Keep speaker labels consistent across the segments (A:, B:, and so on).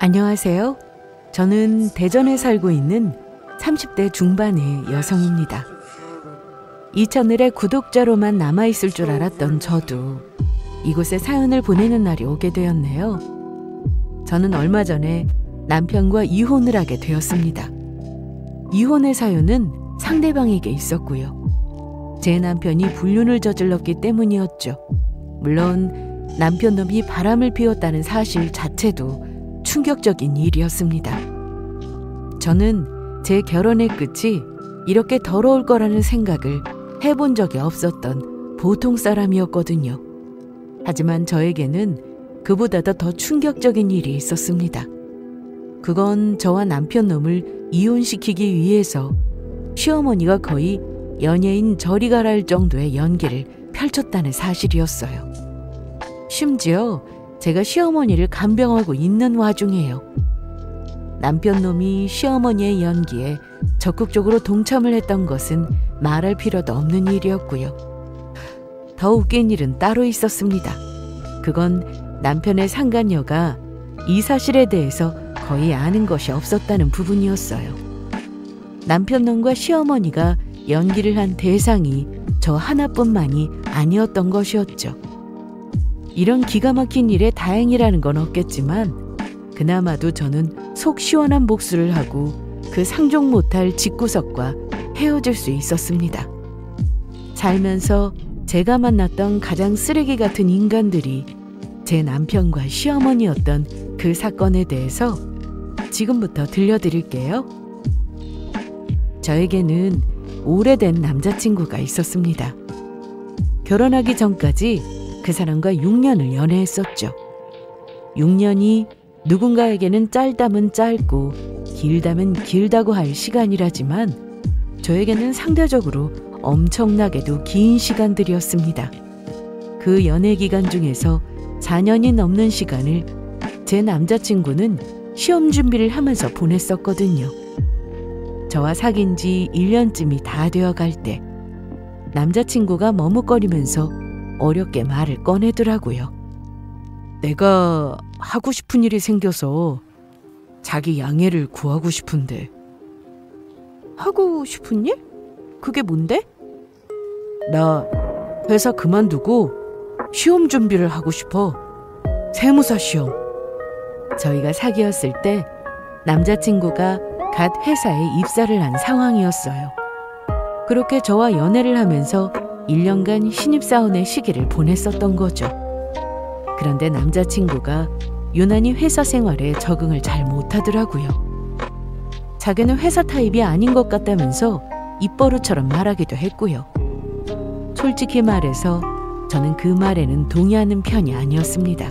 A: 안녕하세요. 저는 대전에 살고 있는 30대 중반의 여성입니다. 이 채널의 구독자로만 남아있을 줄 알았던 저도 이곳에 사연을 보내는 날이 오게 되었네요. 저는 얼마 전에 남편과 이혼을 하게 되었습니다. 이혼의 사유는 상대방에게 있었고요. 제 남편이 불륜을 저질렀기 때문이었죠. 물론 남편 놈이 바람을 피웠다는 사실 자체도 충격적인 일이었습니다. 저는 제 결혼의 끝이 이렇게 더러울 거라는 생각을 해본 적이 없었던 보통 사람이었거든요. 하지만 저에게는 그보다도 더 충격적인 일이 있었습니다. 그건 저와 남편 놈을 이혼시키기 위해서 시어머니가 거의 연예인 저리 가랄 정도의 연기를 펼쳤다는 사실이었어요. 심지어 제가 시어머니를 간병하고 있는 와중에요. 남편 놈이 시어머니의 연기에 적극적으로 동참을 했던 것은 말할 필요도 없는 일이었고요. 더 웃긴 일은 따로 있었습니다. 그건 남편의 상간녀가 이 사실에 대해서 거의 아는 것이 없었다는 부분이었어요. 남편 놈과 시어머니가 연기를 한 대상이 저 하나뿐만이 아니었던 것이었죠. 이런 기가 막힌 일에 다행이라는 건 없겠지만 그나마도 저는 속 시원한 복수를 하고 그 상종 못할 집구석과 헤어질 수 있었습니다. 살면서 제가 만났던 가장 쓰레기 같은 인간들이 제 남편과 시어머니였던 그 사건에 대해서 지금부터 들려드릴게요. 저에게는 오래된 남자친구가 있었습니다. 결혼하기 전까지 그 사람과 6년을 연애했었죠. 6년이 누군가에게는 짧다면 짧고 길다면 길다고 할 시간이라지만 저에게는 상대적으로 엄청나게도 긴 시간들이었습니다. 그 연애 기간 중에서 4년이 넘는 시간을 제 남자친구는 시험 준비를 하면서 보냈었거든요. 저와 사귄 지 1년쯤이 다 되어갈 때 남자친구가 머뭇거리면서 어렵게 말을 꺼내더라고요. 내가 하고 싶은 일이 생겨서 자기 양해를 구하고 싶은데. 하고 싶은 일? 그게 뭔데? 나 회사 그만두고 시험 준비를 하고 싶어. 세무사 시험. 저희가 사귀었을 때 남자친구가 갓 회사에 입사를 한 상황이었어요. 그렇게 저와 연애를 하면서 1년간 신입사원의 시기를 보냈었던 거죠. 그런데 남자친구가 유난히 회사 생활에 적응을 잘 못하더라고요. 자기는 회사 타입이 아닌 것 같다면서 입버릇처럼 말하기도 했고요. 솔직히 말해서 저는 그 말에는 동의하는 편이 아니었습니다.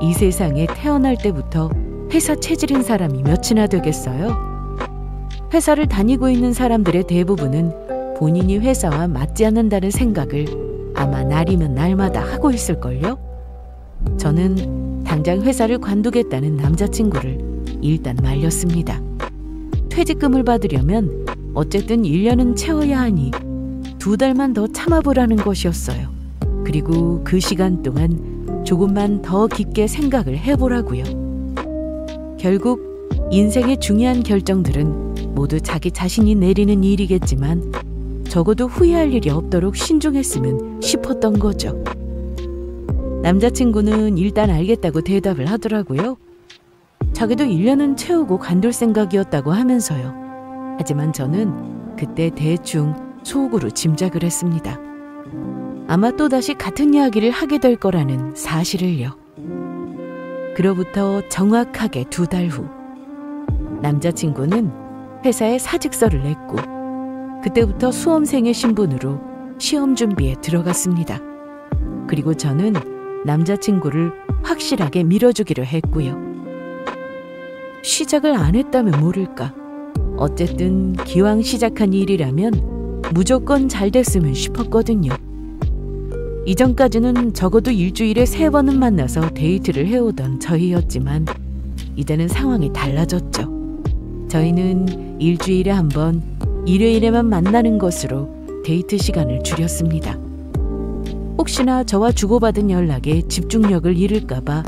A: 이 세상에 태어날 때부터 회사 체질인 사람이 몇이나 되겠어요? 회사를 다니고 있는 사람들의 대부분은 본인이 회사와 맞지 않는다는 생각을 아마 날이면 날마다 하고 있을걸요? 저는 당장 회사를 관두겠다는 남자친구를 일단 말렸습니다. 퇴직금을 받으려면 어쨌든 1년은 채워야 하니 2달만 더 참아보라는 것이었어요. 그리고 그 시간 동안 조금만 더 깊게 생각을 해보라고요. 결국 인생의 중요한 결정들은 모두 자기 자신이 내리는 일이겠지만 적어도 후회할 일이 없도록 신중했으면 싶었던 거죠. 남자친구는 일단 알겠다고 대답을 하더라고요. 자기도 1년은 채우고 관둘 생각이었다고 하면서요. 하지만 저는 그때 대충 속으로 짐작을 했습니다. 아마 또다시 같은 이야기를 하게 될 거라는 사실을요. 그로부터 정확하게 2달 후 남자친구는 회사에 사직서를 냈고 그때부터 수험생의 신분으로 시험 준비에 들어갔습니다. 그리고 저는 남자친구를 확실하게 밀어주기로 했고요. 시작을 안 했다면 모를까. 어쨌든 기왕 시작한 일이라면 무조건 잘 됐으면 싶었거든요. 이전까지는 적어도 일주일에 3번은 만나서 데이트를 해오던 저희였지만 이제는 상황이 달라졌죠. 저희는 일주일에 1번, 일요일에만 만나는 것으로 데이트 시간을 줄였습니다. 혹시나 저와 주고받은 연락에 집중력을 잃을까봐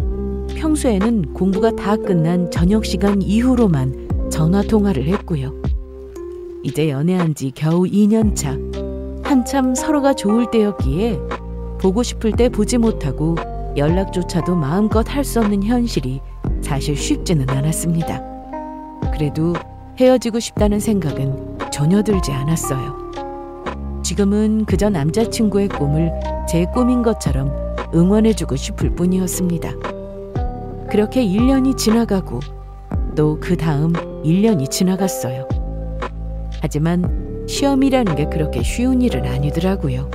A: 평소에는 공부가 다 끝난 저녁 시간 이후로만 전화 통화를 했고요. 이제 연애한 지 겨우 2년 차. 한참 서로가 좋을 때였기에 보고 싶을 때 보지 못하고 연락조차도 마음껏 할 수 없는 현실이 사실 쉽지는 않았습니다. 그래도 헤어지고 싶다는 생각은 전혀 들지 않았어요. 지금은 그저 남자친구의 꿈을 제 꿈인 것처럼 응원해주고 싶을 뿐이었습니다. 그렇게 1년이 지나가고 또 그 다음 1년이 지나갔어요. 하지만 시험이라는 게 그렇게 쉬운 일은 아니더라고요.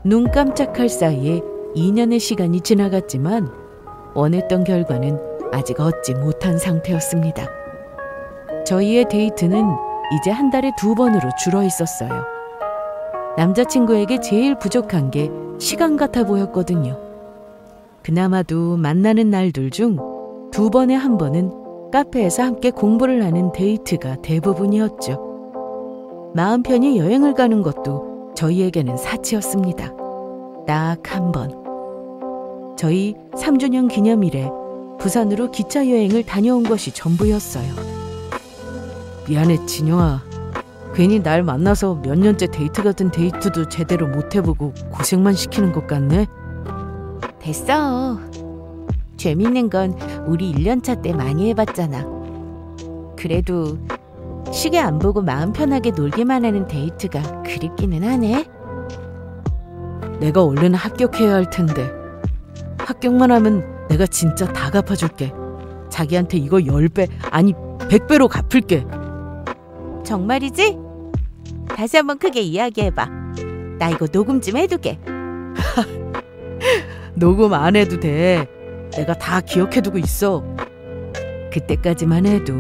A: 눈 깜짝할 사이에 2년의 시간이 지나갔지만 원했던 결과는 아직 얻지 못한 상태였습니다. 저희의 데이트는 이제 한 달에 2번으로 줄어 있었어요. 남자친구에게 제일 부족한 게 시간 같아 보였거든요. 그나마도 만나는 날들 중 2번에 1번은 카페에서 함께 공부를 하는 데이트가 대부분이었죠. 마음 편히 여행을 가는 것도 저희에게는 사치였습니다. 딱 1번. 저희 3주년 기념일에 부산으로 기차 여행을 다녀온 것이 전부였어요. 미안해, 진영아. 괜히 날 만나서 몇 년째 데이트 같은 데이트도 제대로 못 해보고 고생만 시키는 것 같네. 됐어. 재밌는 건 우리 1년차 때 많이 해봤잖아. 그래도 시계 안 보고 마음 편하게 놀기만 하는 데이트가 그립기는 하네. 내가 얼른 합격해야 할 텐데. 합격만 하면 내가 진짜 다 갚아줄게. 자기한테 이거 10배, 아니 100배로 갚을게. 정말이지? 다시 한번 크게 이야기해봐. 나 이거 녹음 좀 해두게. 녹음 안 해도 돼. 내가 다 기억해두고 있어. 그때까지만 해도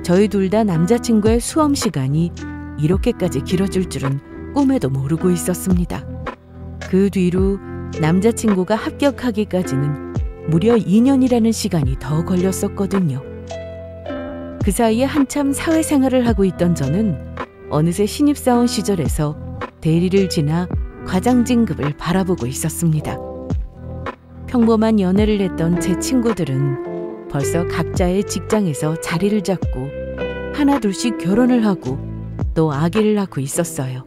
A: 저희 둘 다 남자친구의 수험 시간이 이렇게까지 길어질 줄은 꿈에도 모르고 있었습니다. 그 뒤로 남자친구가 합격하기까지는 무려 2년이라는 시간이 더 걸렸었거든요. 그 사이에 한참 사회생활을 하고 있던 저는 어느새 신입사원 시절에서 대리를 지나 과장 진급을 바라보고 있었습니다. 평범한 연애를 했던 제 친구들은 벌써 각자의 직장에서 자리를 잡고 하나둘씩 결혼을 하고 또 아기를 낳고 있었어요.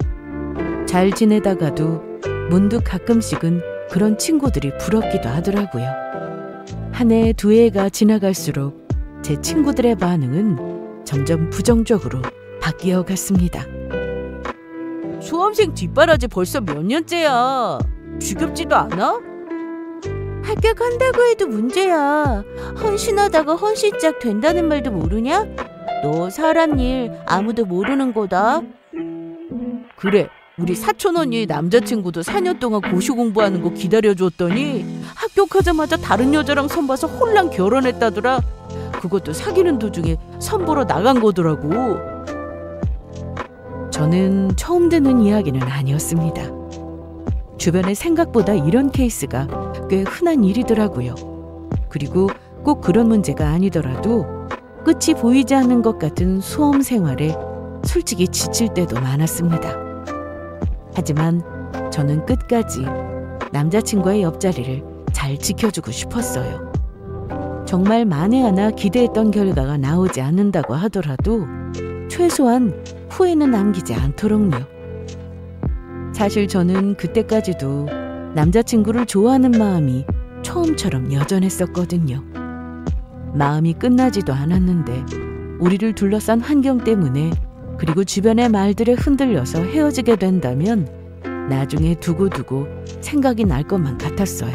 A: 잘 지내다가도 문득 가끔씩은 그런 친구들이 부럽기도 하더라고요. 한 해, 2해가 지나갈수록 제 친구들의 반응은 점점 부정적으로 바뀌어 갔습니다. 수험생 뒷바라지 벌써 몇 년째야. 지겹지도 않아? 합격한다고 해도 문제야. 헌신하다가 헌신짝 된다는 말도 모르냐? 너 사람 일 아무도 모르는 거다. 그래, 우리 사촌 언니 남자친구도 4년 동안 고시 공부하는 거 기다려줬더니 합격하자마자 다른 여자랑 선봐서 홀랑 결혼했다더라. 그것도 사귀는 도중에 선보러 나간 거더라고. 저는 처음 듣는 이야기는 아니었습니다. 주변에 생각보다 이런 케이스가 꽤 흔한 일이더라고요. 그리고 꼭 그런 문제가 아니더라도 끝이 보이지 않는 것 같은 수험 생활에 솔직히 지칠 때도 많았습니다. 하지만 저는 끝까지 남자친구의 옆자리를 잘 지켜주고 싶었어요. 정말 만에 하나 기대했던 결과가 나오지 않는다고 하더라도 최소한 후회는 남기지 않도록요. 사실 저는 그때까지도 남자친구를 좋아하는 마음이 처음처럼 여전했었거든요. 마음이 끝나지도 않았는데 우리를 둘러싼 환경 때문에 그리고 주변의 말들에 흔들려서 헤어지게 된다면 나중에 두고두고 생각이 날 것만 같았어요.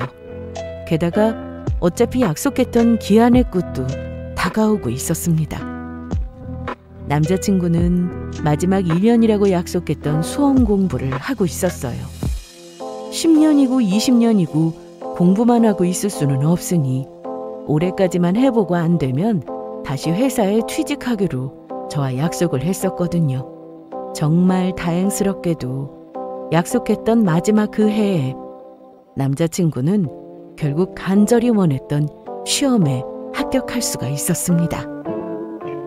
A: 게다가 어차피 약속했던 기한의 끝도 다가오고 있었습니다. 남자친구는 마지막 1년이라고 약속했던 수험 공부를 하고 있었어요. 10년이고 20년이고 공부만 하고 있을 수는 없으니 올해까지만 해보고 안 되면 다시 회사에 취직하기로 저와 약속을 했었거든요. 정말 다행스럽게도 약속했던 마지막 그 해에 남자친구는 결국 간절히 원했던 시험에 합격할 수가 있었습니다.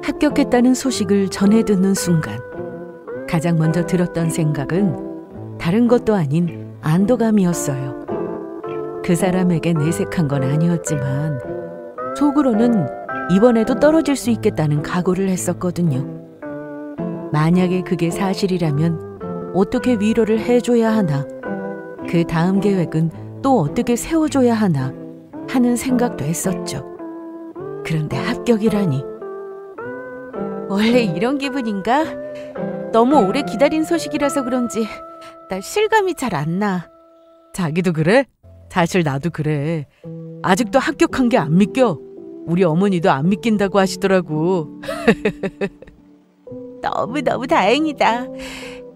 A: 합격했다는 소식을 전해 듣는 순간 가장 먼저 들었던 생각은 다른 것도 아닌 안도감이었어요. 그 사람에게 내색한 건 아니었지만 속으로는 이번에도 떨어질 수 있겠다는 각오를 했었거든요. 만약에 그게 사실이라면 어떻게 위로를 해줘야 하나, 그 다음 계획은 또 어떻게 세워줘야 하나 하는 생각도 했었죠. 그런데 합격이라니. 원래 이런 기분인가? 너무 오래 기다린 소식이라서 그런지 나 실감이 잘 안 나.
B: 자기도 그래? 사실 나도 그래. 아직도 합격한 게 안 믿겨. 우리 어머니도 안 믿긴다고 하시더라고.
A: 너무너무 다행이다.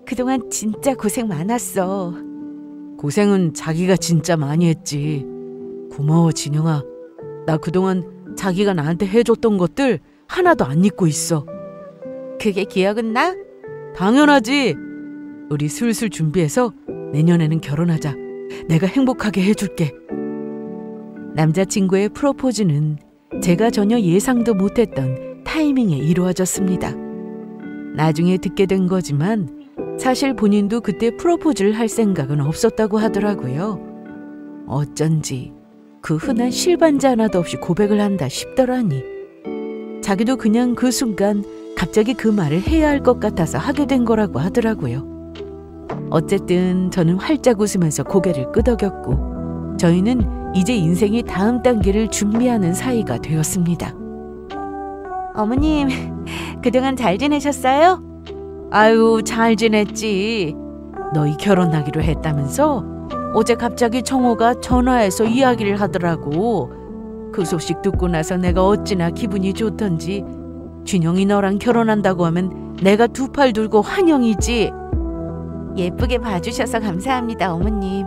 A: 그동안 진짜 고생 많았어.
B: 고생은 자기가 진짜 많이 했지. 고마워, 진영아. 나 그동안 자기가 나한테 해줬던 것들 하나도 안 잊고 있어.
A: 그게 기억은 나?
B: 당연하지. 우리 슬슬 준비해서 내년에는 결혼하자. 내가 행복하게 해줄게.
A: 남자친구의 프로포즈는 제가 전혀 예상도 못했던 타이밍에 이루어졌습니다. 나중에 듣게 된 거지만 사실 본인도 그때 프로포즈를 할 생각은 없었다고 하더라고요. 어쩐지 그 흔한 실반지 하나도 없이 고백을 한다 싶더라니. 자기도 그냥 그 순간 갑자기 그 말을 해야 할 것 같아서 하게 된 거라고 하더라고요. 어쨌든 저는 활짝 웃으면서 고개를 끄덕였고 저희는 이제 인생의 다음 단계를 준비하는 사이가 되었습니다. 어머님, 그동안 잘 지내셨어요?
B: 아유, 잘 지냈지. 너희 결혼하기로 했다면서? 어제 갑자기 정호가 전화해서 이야기를 하더라고. 그 소식 듣고 나서 내가 어찌나 기분이 좋던지. 준영이 너랑 결혼한다고 하면 내가 두 팔 들고 환영이지.
A: 예쁘게 봐주셔서 감사합니다, 어머님.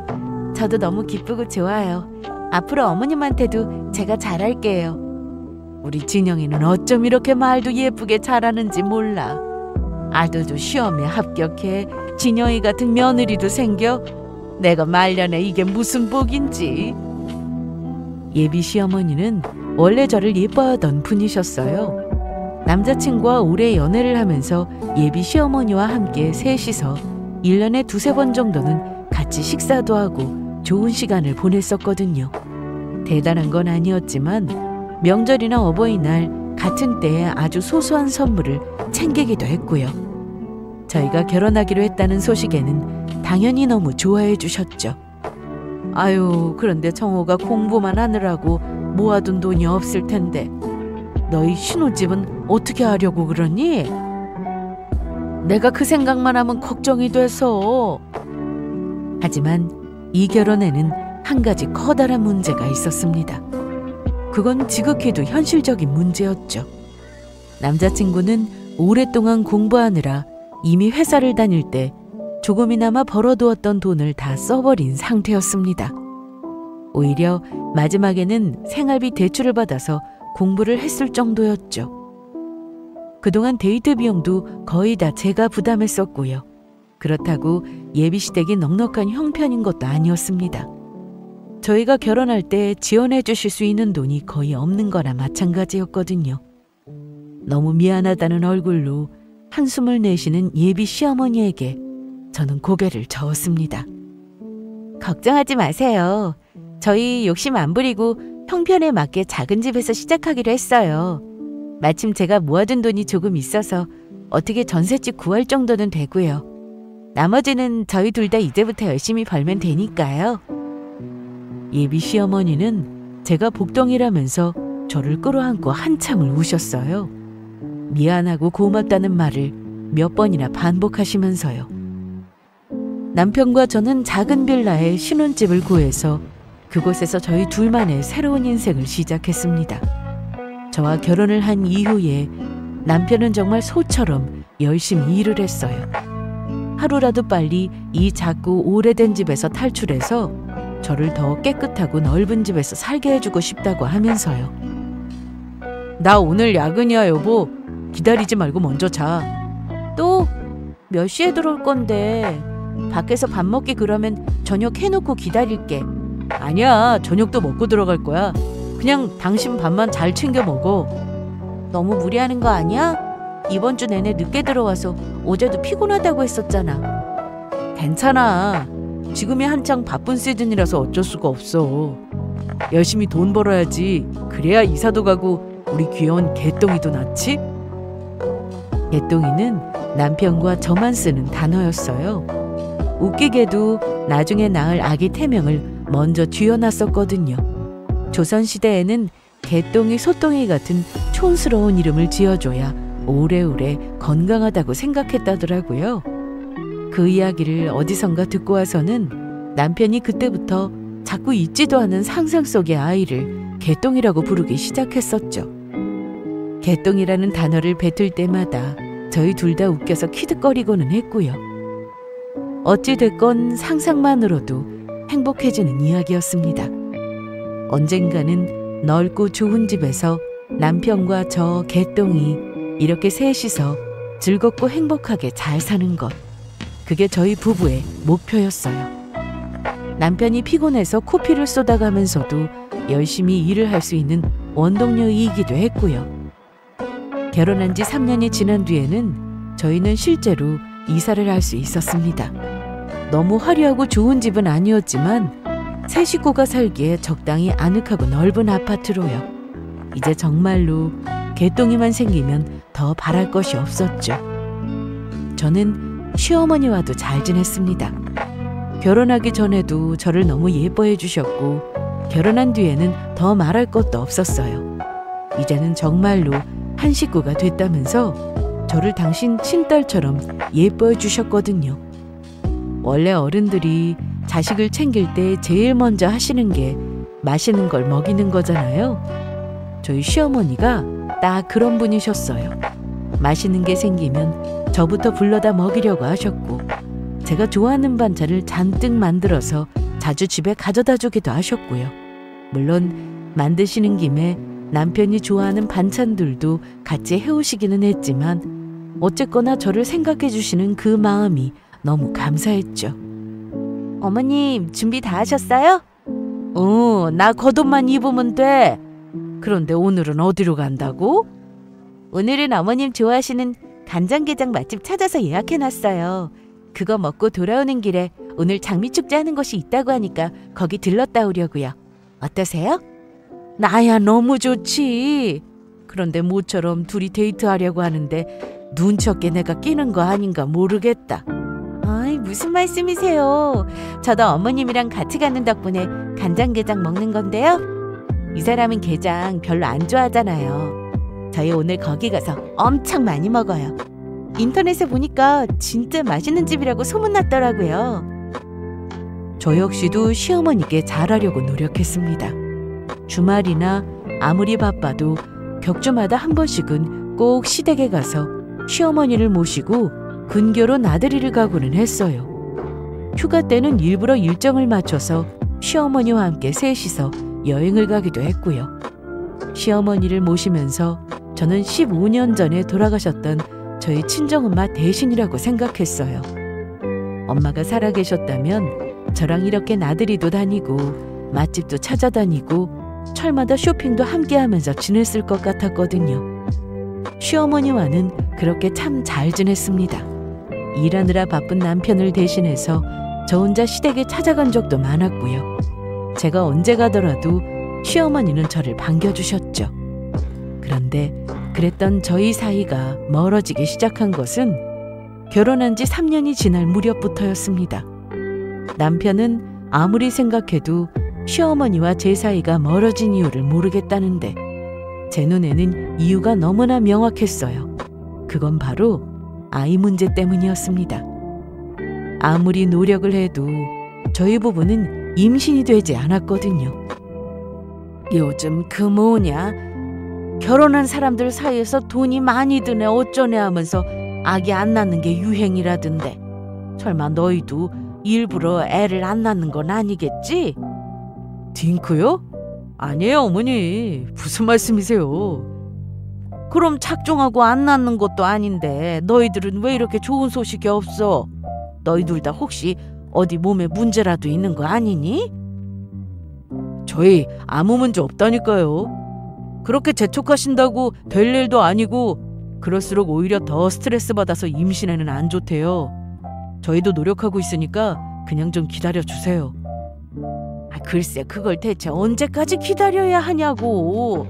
A: 저도 너무 기쁘고 좋아요. 앞으로 어머님한테도 제가 잘할게요.
B: 우리 진영이는 어쩜 이렇게 말도 예쁘게 잘하는지 몰라. 아들도 시험에 합격해 진영이 같은 며느리도 생겨. 내가 말년에 이게 무슨 복인지.
A: 예비 시어머니는 원래 저를 예뻐하던 분이셨어요. 남자친구와 오래 연애를 하면서 예비 시어머니와 함께 셋이서 1년에 두세 번 정도는 같이 식사도 하고 좋은 시간을 보냈었거든요. 대단한 건 아니었지만 명절이나 어버이날 같은 때에 아주 소소한 선물을 챙기기도 했고요. 저희가 결혼하기로 했다는 소식에는 당연히 너무 좋아해 주셨죠.
B: 아유, 그런데 정호가 공부만 하느라고 모아둔 돈이 없을 텐데 너희 신혼집은 어떻게 하려고 그러니? 내가 그 생각만 하면 걱정이 돼서.
A: 하지만 이 결혼에는 한 가지 커다란 문제가 있었습니다. 그건 지극히도 현실적인 문제였죠. 남자친구는 오랫동안 공부하느라 이미 회사를 다닐 때 조금이나마 벌어두었던 돈을 다 써버린 상태였습니다. 오히려 마지막에는 생활비 대출을 받아서 공부를 했을 정도였죠. 그동안 데이트 비용도 거의 다 제가 부담했었고요. 그렇다고 예비시댁이 넉넉한 형편인 것도 아니었습니다. 저희가 결혼할 때 지원해 주실 수 있는 돈이 거의 없는 거나 마찬가지였거든요. 너무 미안하다는 얼굴로 한숨을 내쉬는 예비 시어머니에게 저는 고개를 저었습니다. 걱정하지 마세요. 저희 욕심 안 부리고 형편에 맞게 작은 집에서 시작하기로 했어요. 마침 제가 모아둔 돈이 조금 있어서 어떻게 전셋집 구할 정도는 되고요. 나머지는 저희 둘 다 이제부터 열심히 벌면 되니까요. 예비 시어머니는 제가 복덩이라면서 저를 끌어안고 한참을 우셨어요. 미안하고 고맙다는 말을 몇 번이나 반복하시면서요. 남편과 저는 작은 빌라에 신혼집을 구해서 그곳에서 저희 둘만의 새로운 인생을 시작했습니다. 저와 결혼을 한 이후에 남편은 정말 소처럼 열심히 일을 했어요. 하루라도 빨리 이 작고 오래된 집에서 탈출해서 저를 더 깨끗하고 넓은 집에서 살게 해주고 싶다고 하면서요.
B: 나 오늘 야근이야, 여보. 기다리지 말고 먼저 자.
A: 또? 몇 시에 들어올 건데? 밖에서 밥 먹기 그러면 저녁 해놓고 기다릴게.
B: 아니야, 저녁도 먹고 들어갈 거야. 그냥 당신 밥만 잘 챙겨 먹어.
A: 너무 무리하는 거 아니야? 이번 주 내내 늦게 들어와서 어제도 피곤하다고 했었잖아.
B: 괜찮아. 지금이 한창 바쁜 시즌이라서 어쩔 수가 없어. 열심히 돈 벌어야지. 그래야 이사도 가고 우리 귀여운 개똥이도 낳지?
A: 개똥이는 남편과 저만 쓰는 단어였어요. 웃기게도 나중에 낳을 아기 태명을 먼저 쥐어놨었거든요. 조선시대에는 개똥이, 소똥이 같은 촌스러운 이름을 지어줘야 오래오래 건강하다고 생각했다더라고요. 그 이야기를 어디선가 듣고 와서는 남편이 그때부터 자꾸 잊지도 않은 상상 속의 아이를 개똥이라고 부르기 시작했었죠. 개똥이라는 단어를 뱉을 때마다 저희 둘 다 웃겨서 키득거리고는 했고요. 어찌됐건 상상만으로도 행복해지는 이야기였습니다. 언젠가는 넓고 좋은 집에서 남편과 저 개똥이 이렇게 셋이서 즐겁고 행복하게 잘 사는 것, 그게 저희 부부의 목표였어요. 남편이 피곤해서 코피를 쏟아가면서도 열심히 일을 할 수 있는 원동력이기도 했고요. 결혼한 지 3년이 지난 뒤에는 저희는 실제로 이사를 할 수 있었습니다. 너무 화려하고 좋은 집은 아니었지만 세 식구가 살기에 적당히 아늑하고 넓은 아파트로요. 이제 정말로 개똥이만 생기면 더 바랄 것이 없었죠. 저는 시어머니와도 잘 지냈습니다. 결혼하기 전에도 저를 너무 예뻐해 주셨고 결혼한 뒤에는 더 말할 것도 없었어요. 이제는 정말로 한 식구가 됐다면서 저를 당신 친딸처럼 예뻐해 주셨거든요. 원래 어른들이 자식을 챙길 때 제일 먼저 하시는 게 맛있는 걸 먹이는 거잖아요. 저희 시어머니가 딱 그런 분이셨어요. 맛있는 게 생기면 저부터 불러다 먹이려고 하셨고 제가 좋아하는 반찬을 잔뜩 만들어서 자주 집에 가져다 주기도 하셨고요. 물론 만드시는 김에 남편이 좋아하는 반찬들도 같이 해오시기는 했지만 어쨌거나 저를 생각해 주시는 그 마음이 너무 감사했죠. 어머님, 준비 다 하셨어요? 나 겉옷만 입으면 돼. 그런데 오늘은 어디로 간다고? 오늘은 어머님 좋아하시는 간장게장 맛집 찾아서 예약해놨어요. 그거 먹고 돌아오는 길에 오늘 장미축제 하는 곳이 있다고 하니까 거기 들렀다 오려고요. 어떠세요? 나야 너무 좋지. 그런데 모처럼 둘이 데이트하려고 하는데 눈치 없게 내가 끼는 거 아닌가 모르겠다. 아이, 무슨 말씀이세요. 저도 어머님이랑 같이 가는 덕분에 간장게장 먹는 건데요. 이 사람은 게장 별로 안 좋아하잖아요. 저희 오늘 거기 가서 엄청 많이 먹어요. 인터넷에 보니까 진짜 맛있는 집이라고 소문났더라고요. 저 역시도 시어머니께 잘하려고 노력했습니다. 주말이나 아무리 바빠도 격주마다 한 번씩은 꼭 시댁에 가서 시어머니를 모시고 근교로 나들이를 가고는 했어요. 휴가 때는 일부러 일정을 맞춰서 시어머니와 함께 셋이서 여행을 가기도 했고요. 시어머니를 모시면서 저는 15년 전에 돌아가셨던 저희 친정엄마 대신이라고 생각했어요. 엄마가 살아계셨다면 저랑 이렇게 나들이도 다니고 맛집도 찾아다니고 철마다 쇼핑도 함께하면서 지냈을 것 같았거든요. 시어머니와는 그렇게 참 잘 지냈습니다. 일하느라 바쁜 남편을 대신해서 저 혼자 시댁에 찾아간 적도 많았고요. 제가 언제 가더라도 시어머니는 저를 반겨주셨죠. 그런데 그랬던 저희 사이가 멀어지기 시작한 것은 결혼한 지 3년이 지날 무렵부터였습니다. 남편은 아무리 생각해도 시어머니와 제 사이가 멀어진 이유를 모르겠다는데 제 눈에는 이유가 너무나 명확했어요. 그건 바로 아이 문제 때문이었습니다. 아무리 노력을 해도 저희 부부는 임신이 되지 않았거든요. 요즘 그 뭐냐? 결혼한 사람들 사이에서 돈이 많이 드네 어쩌네 하면서 아기 안 낳는 게 유행이라던데. 설마 너희도 일부러 애를 안 낳는 건 아니겠지? 딩크요? 아니에요 어머니. 무슨 말씀이세요? 그럼 착종하고 안 낳는 것도 아닌데 너희들은 왜 이렇게 좋은 소식이 없어? 너희 둘 다 혹시 어디 몸에 문제라도 있는 거 아니니? 저희 아무 문제 없다니까요. 그렇게 재촉하신다고 될 일도 아니고 그럴수록 오히려 더 스트레스 받아서 임신에는 안 좋대요. 저희도 노력하고 있으니까 그냥 좀 기다려주세요.
B: 글쎄 그걸 대체 언제까지 기다려야 하냐고.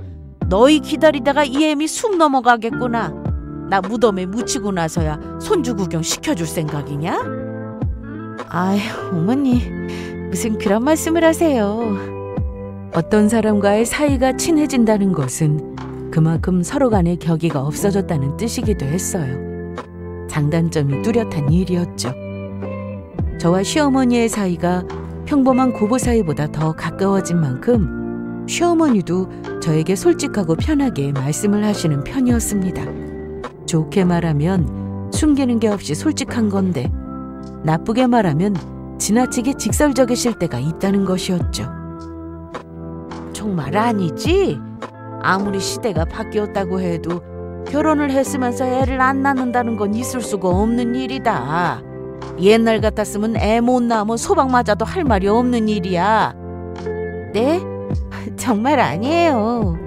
B: 너희 기다리다가 이 애미 숨 넘어가겠구나. 나 무덤에 묻히고 나서야 손주 구경 시켜줄 생각이냐?
A: 아휴, 어머니, 무슨 그런 말씀을 하세요. 어떤 사람과의 사이가 친해진다는 것은 그만큼 서로 간의 격의가 없어졌다는 뜻이기도 했어요. 장단점이 뚜렷한 일이었죠. 저와 시어머니의 사이가 평범한 고부 사이보다 더 가까워진 만큼 시어머니도 저에게 솔직하고 편하게 말씀을 하시는 편이었습니다. 좋게 말하면 숨기는 게 없이 솔직한 건데, 나쁘게 말하면 지나치게 직설적이실 때가 있다는 것이었죠.
B: 정말 아니지? 아무리 시대가 바뀌었다고 해도 결혼을 했으면서 애를 안 낳는다는 건 있을 수가 없는 일이다. 옛날 같았으면 애 못 낳으면 소방 맞아도 할 말이 없는 일이야.
A: 네? 정말 아니에요.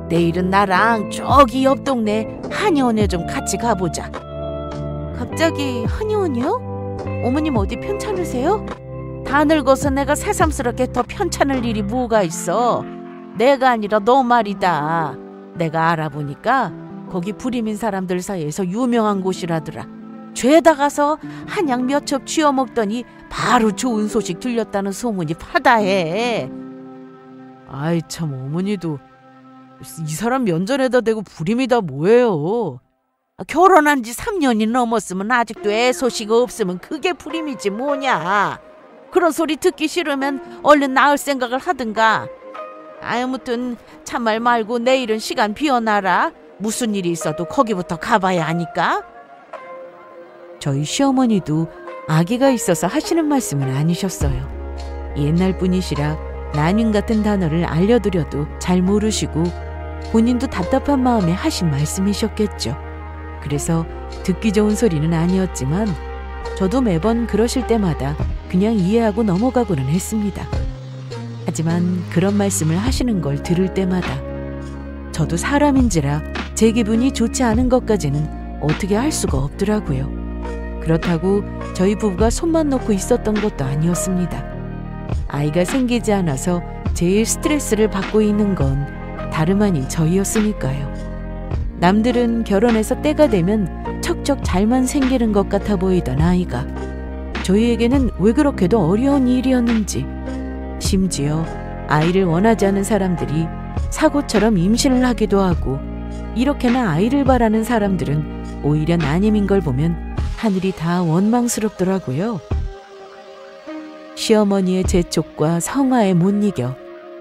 B: 내일은 나랑 저기 옆 동네 한의원에 좀 같이 가보자.
A: 갑자기 한의원이요? 어머님 어디 편찮으세요?
B: 다 늙어서 내가 새삼스럽게 더 편찮을 일이 뭐가 있어. 내가 아니라 너 말이다. 내가 알아보니까 거기 불임인 사람들 사이에서 유명한 곳이라더라. 죄다 가서 한약 몇 첩 쥐어 먹더니 바로 좋은 소식 들렸다는 소문이 파다해.
C: 아이 참, 어머니도 이 사람 면전에다 대고 불임이다 뭐예요.
B: 결혼한 지 3년이 넘었으면 아직도 애 소식 없으면 그게 불임이지 뭐냐. 그런 소리 듣기 싫으면 얼른 낳을 생각을 하든가. 아무튼 참말 말고 내일은 시간 비워놔라. 무슨 일이 있어도 거기부터 가봐야 하니까.
A: 저희 시어머니도 아기가 있어서 하시는 말씀은 아니셨어요. 옛날 분이시라 난임 같은 단어를 알려드려도 잘 모르시고 본인도 답답한 마음에 하신 말씀이셨겠죠. 그래서 듣기 좋은 소리는 아니었지만 저도 매번 그러실 때마다 그냥 이해하고 넘어가고는 했습니다. 하지만 그런 말씀을 하시는 걸 들을 때마다 저도 사람인지라 제 기분이 좋지 않은 것까지는 어떻게 할 수가 없더라고요. 그렇다고 저희 부부가 손만 놓고 있었던 것도 아니었습니다. 아이가 생기지 않아서 제일 스트레스를 받고 있는 건 다름 아닌 저희였으니까요. 남들은 결혼해서 때가 되면 척척 잘만 생기는 것 같아 보이던 아이가 저희에게는 왜 그렇게도 어려운 일이었는지, 심지어 아이를 원하지 않은 사람들이 사고처럼 임신을 하기도 하고 이렇게나 아이를 바라는 사람들은 오히려 난임인 걸 보면 하늘이 다 원망스럽더라고요. 시어머니의 재촉과 성화에 못 이겨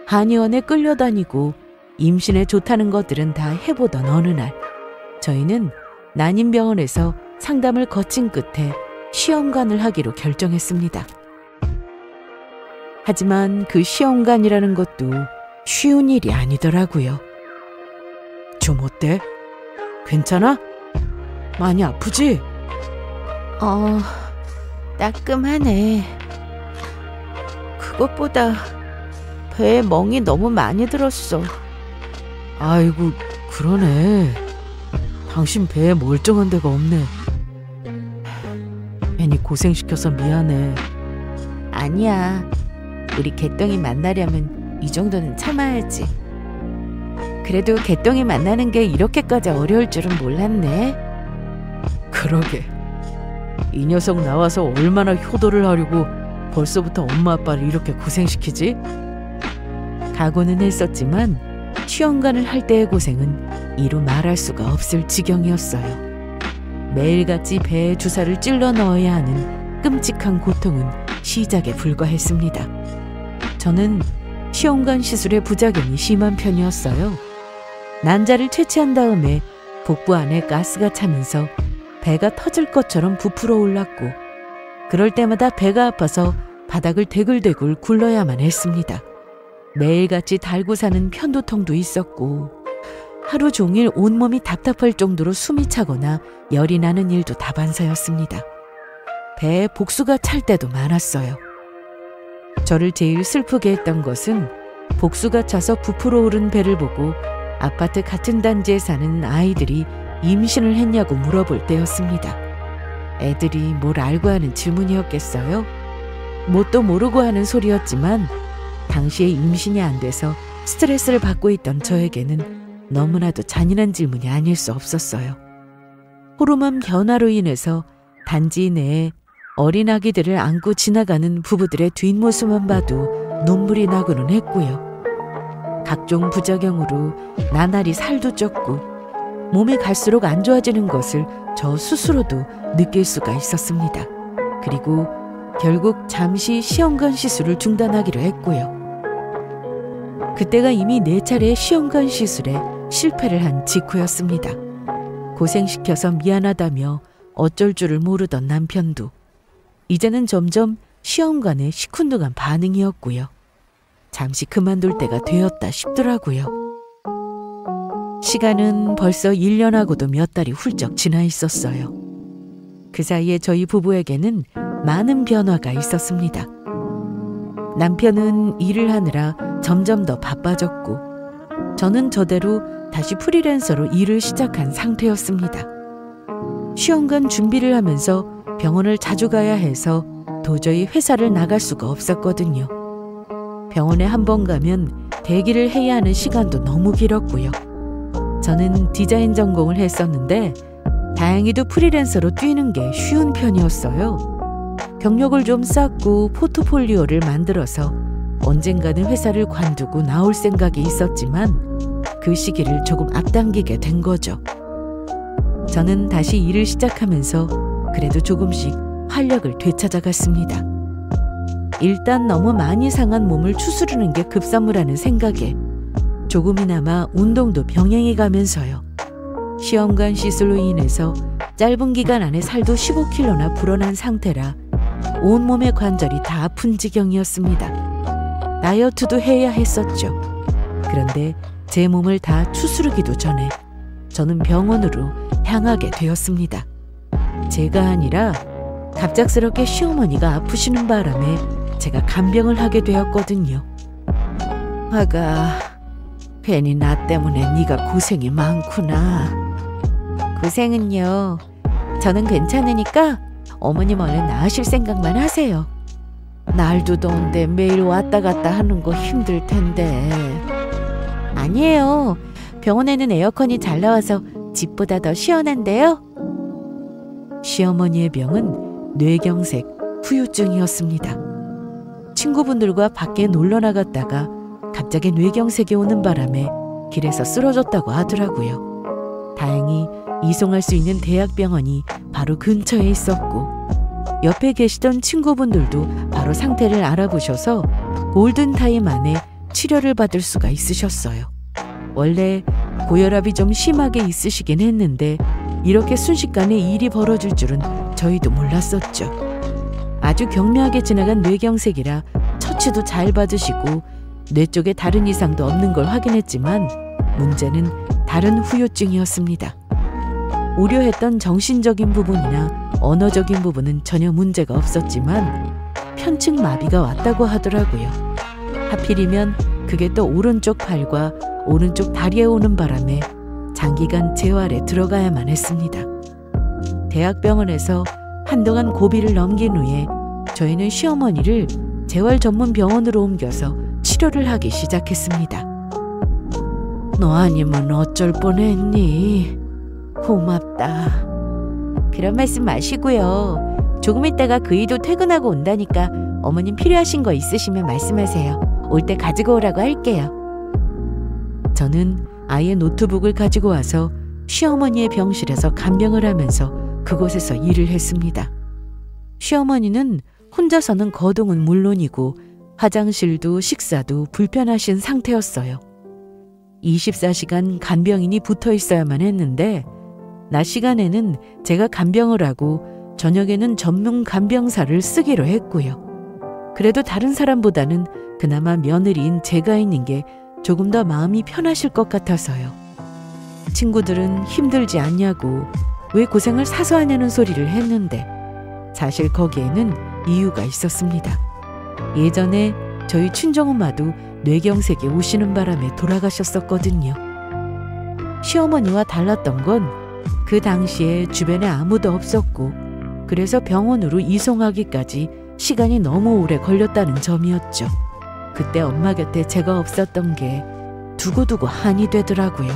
A: 한의원에 끌려다니고 임신에 좋다는 것들은 다 해보던 어느 날, 저희는 난임병원에서 상담을 거친 끝에 시험관을 하기로 결정했습니다. 하지만 그 시험관이라는 것도 쉬운 일이 아니더라고요.
C: 좀 어때? 괜찮아? 많이 아프지?
A: 따끔하네. 그것보다 배에 멍이 너무 많이 들었어.
C: 아이고, 그러네. 당신 배에 멀쩡한 데가 없네. 괜히 고생시켜서 미안해.
A: 아니야. 우리 개똥이 만나려면 이 정도는 참아야지. 그래도 개똥이 만나는 게 이렇게까지 어려울 줄은 몰랐네.
C: 그러게. 이 녀석 나와서 얼마나 효도를 하려고 벌써부터 엄마 아빠를 이렇게 고생시키지?
A: 각오는 했었지만 시험관을 할 때의 고생은 이루 말할 수가 없을 지경이었어요. 매일같이 배에 주사를 찔러 넣어야 하는 끔찍한 고통은 시작에 불과했습니다. 저는 시험관 시술의 부작용이 심한 편이었어요. 난자를 채취한 다음에 복부 안에 가스가 차면서 배가 터질 것처럼 부풀어 올랐고, 그럴 때마다 배가 아파서 바닥을 대굴대굴 굴러야만 했습니다. 매일같이 달고 사는 편도통도 있었고, 하루 종일 온몸이 답답할 정도로 숨이 차거나 열이 나는 일도 다반사였습니다. 배에 복수가 찰 때도 많았어요. 저를 제일 슬프게 했던 것은 복수가 차서 부풀어 오른 배를 보고 아파트 같은 단지에 사는 아이들이 임신을 했냐고 물어볼 때였습니다. 애들이 뭘 알고 하는 질문이었겠어요? 뭣도 모르고 하는 소리였지만 당시에 임신이 안 돼서 스트레스를 받고 있던 저에게는 너무나도 잔인한 질문이 아닐 수 없었어요. 호르몬 변화로 인해서 단지 내에 어린 아기들을 안고 지나가는 부부들의 뒷모습만 봐도 눈물이 나고는 했고요. 각종 부작용으로 나날이 살도 쪘고 몸이 갈수록 안 좋아지는 것을 저 스스로도 느낄 수가 있었습니다. 그리고 결국 잠시 시험관 시술을 중단하기로 했고요. 그때가 이미 4차례의 시험관 시술에 실패를 한 직후였습니다. 고생시켜서 미안하다며 어쩔 줄을 모르던 남편도 이제는 점점 시험관에 시큰둥한 반응이었고요. 잠시 그만둘 때가 되었다 싶더라고요. 시간은 벌써 1년하고도 몇 달이 훌쩍 지나 있었어요. 그 사이에 저희 부부에게는 많은 변화가 있었습니다. 남편은 일을 하느라 점점 더 바빠졌고 저는 저대로 다시 프리랜서로 일을 시작한 상태였습니다. 시험관 준비를 하면서 병원을 자주 가야 해서 도저히 회사를 나갈 수가 없었거든요. 병원에 한 번 가면 대기를 해야 하는 시간도 너무 길었고요. 저는 디자인 전공을 했었는데 다행히도 프리랜서로 뛰는 게 쉬운 편이었어요. 경력을 좀 쌓고 포트폴리오를 만들어서 언젠가는 회사를 관두고 나올 생각이 있었지만 그 시기를 조금 앞당기게 된 거죠. 저는 다시 일을 시작하면서 그래도 조금씩 활력을 되찾아갔습니다. 일단 너무 많이 상한 몸을 추스르는 게 급선무라는 생각에 조금이나마 운동도 병행해 가면서요. 시험관 시술로 인해서 짧은 기간 안에 살도 15kg나 불어난 상태라 온몸의 관절이 다 아픈 지경이었습니다. 다이어트도 해야 했었죠. 그런데 제 몸을 다 추스르기도 전에 저는 병원으로 향하게 되었습니다. 제가 아니라 갑작스럽게 시어머니가 아프시는 바람에 제가 간병을 하게 되었거든요. 아가, 괜히 나 때문에 네가 고생이 많구나. 고생은요. 저는 괜찮으니까 어머님 얼른 나으실 생각만 하세요. 날도 더운데 매일 왔다 갔다 하는 거 힘들 텐데. 아니에요. 병원에는 에어컨이 잘 나와서 집보다 더 시원한데요. 시어머니의 병은 뇌경색, 후유증이었습니다. 친구분들과 밖에 놀러 나갔다가 갑자기 뇌경색이 오는 바람에 길에서 쓰러졌다고 하더라고요. 다행히 이송할 수 있는 대학병원이 바로 근처에 있었고 옆에 계시던 친구분들도 바로 상태를 알아보셔서 골든타임 안에 치료를 받을 수가 있으셨어요. 원래 고혈압이 좀 심하게 있으시긴 했는데 이렇게 순식간에 일이 벌어질 줄은 저희도 몰랐었죠. 아주 경미하게 지나간 뇌경색이라 처치도 잘 받으시고 뇌 쪽에 다른 이상도 없는 걸 확인했지만 문제는 다른 후유증이었습니다. 우려했던 정신적인 부분이나 언어적인 부분은 전혀 문제가 없었지만 편측 마비가 왔다고 하더라고요. 하필이면 그게 또 오른쪽 팔과 오른쪽 다리에 오는 바람에 장기간 재활에 들어가야만 했습니다. 대학병원에서 한동안 고비를 넘긴 후에 저희는 시어머니를 재활 전문 병원으로 옮겨서 치료를 하기 시작했습니다. 너 아니면 어쩔 뻔했니? 고맙다. 그런 말씀 마시고요. 조금 있다가 그이도 퇴근하고 온다니까 어머님 필요하신 거 있으시면 말씀하세요. 올 때 가지고 오라고 할게요. 저는 아예 노트북을 가지고 와서 시어머니의 병실에서 간병을 하면서 그곳에서 일을 했습니다. 시어머니는 혼자서는 거동은 물론이고 화장실도 식사도 불편하신 상태였어요. 24시간 간병인이 붙어 있어야만 했는데 낮 시간에는 제가 간병을 하고 저녁에는 전문 간병사를 쓰기로 했고요. 그래도 다른 사람보다는 그나마 며느리인 제가 있는 게 조금 더 마음이 편하실 것 같아서요. 친구들은 힘들지 않냐고 왜 고생을 사서 하냐는 소리를 했는데 사실 거기에는 이유가 있었습니다. 예전에 저희 친정엄마도 뇌경색이 오시는 바람에 돌아가셨었거든요. 시어머니와 달랐던 건 그 당시에 주변에 아무도 없었고 그래서 병원으로 이송하기까지 시간이 너무 오래 걸렸다는 점이었죠. 그때 엄마 곁에 제가 없었던 게 두고두고 한이 되더라고요.